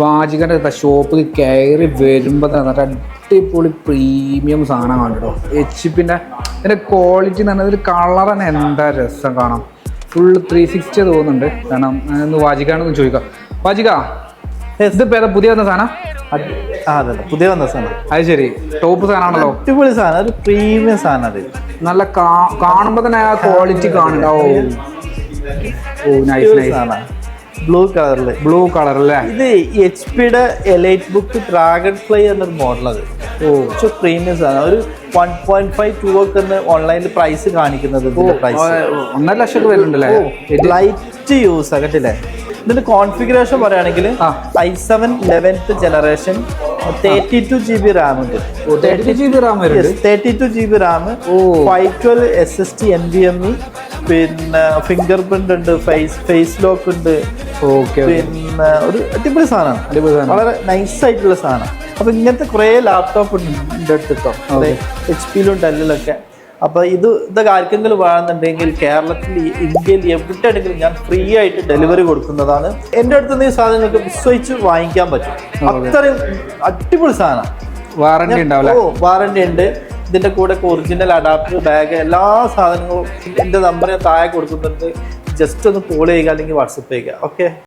വാജികന്റെ ഷോപ്പിൽ കയറി വരുമ്പോൾ തന്നെ അടിപൊളി പ്രീമിയം സാധനം കണ്ടോ. HP-ന്റെ അതിന്റെ ക്വാളിറ്റി എന്ന് പറഞ്ഞാൽ ഒരു കളർ തന്നെ എന്താ രസം കാണാം. ഫുൾ 360 തോന്നുന്നുണ്ട്. കാരണം ഒന്ന് വാജികാണെന്ന് ചോദിക്കാം. വാജിക ഇതിപ്പോ ഏതാ പുതിയ വന്ന സാധനം? അതെ പുതിയ വന്ന സാധനം. അത് ശരി, ടോപ്പ് സാധനമാണല്ലോ. അടിപൊളി സാധനം, ഒരു പ്രീമിയം സാധനം. അത് നല്ല കാണുമ്പോ തന്നെ ആ ക്വാളിറ്റി കാണുന്നുണ്ടോ. ഓ നൈസ് നൈസ്. ബ്ലൂ കളർ അല്ലേ? ഇത് HP-യുടെ എലൈറ്റ് ബുക്ക് ഡ്രാഗൺ ഫ്ലൈ എന്നൊരു മോഡൽ. അത് പ്രീമിയം സാധനം. ഒരു 1.5-2 ഒക്കെ ഓൺലൈനിൽ പ്രൈസ് കാണിക്കുന്നത്. 1.5 ലക്ഷം വരുന്നുണ്ടല്ലേ? Light use ആകട്ടില്ലേ? ഇതിന്റെ കോൺഫിഗറേഷൻ പറയുകയാണെങ്കിൽ i7 11th generation 32GB Ram ഉണ്ട്. 32GB റാം, 512 SSD NVMe, പിന്നെ ഫിംഗർ പ്രിന്റ് ഉണ്ട്, ഫേസ് ലോക്ക് ഉണ്ട്. പിന്നെ ഒരു അടിപൊളി സാധനമാണ്, വളരെ നൈസ് ആയിട്ടുള്ള സാധനം. അപ്പൊ ഇങ്ങനത്തെ കുറെ ലാപ്ടോപ്പ് ഉണ്ട് എൻ്റെ അടുത്തോ, HP-യിലും ഡെല്ലിലൊക്കെ. അപ്പൊ ഇതൊക്കെ ആർക്കെങ്കിലും വേണമെന്നുണ്ടെങ്കിൽ കേരളത്തിൽ ഇന്ത്യയിൽ എവിടെയാണെങ്കിലും ഞാൻ ഫ്രീ ആയിട്ട് ഡെലിവറി കൊടുക്കുന്നതാണ്. എൻ്റെ അടുത്ത് നിന്ന് ഈ സാധനങ്ങൾക്ക് വിശ്വസിച്ച് വാങ്ങിക്കാൻ പറ്റും. അത്രയും അടിപൊളി സാധനം. വാറണ്ടി ഉണ്ടാവില്ല? വാറണ്ടി ഉണ്ട്. ഇതിന്റെ കൂടെ ഒറിജിനൽ അഡാപ്റ്റർ, ബാഗ്, എല്ലാ സാധനങ്ങളും എൻ്റെ നമ്പർ ഞാൻ താഴെ കൊടുക്കുന്നുണ്ട്. ജസ്റ്റ് ഒന്ന് കോൾ ചെയ്യുക അല്ലെങ്കിൽ വാട്സപ്പ് ചെയ്യുക. ഓക്കെ.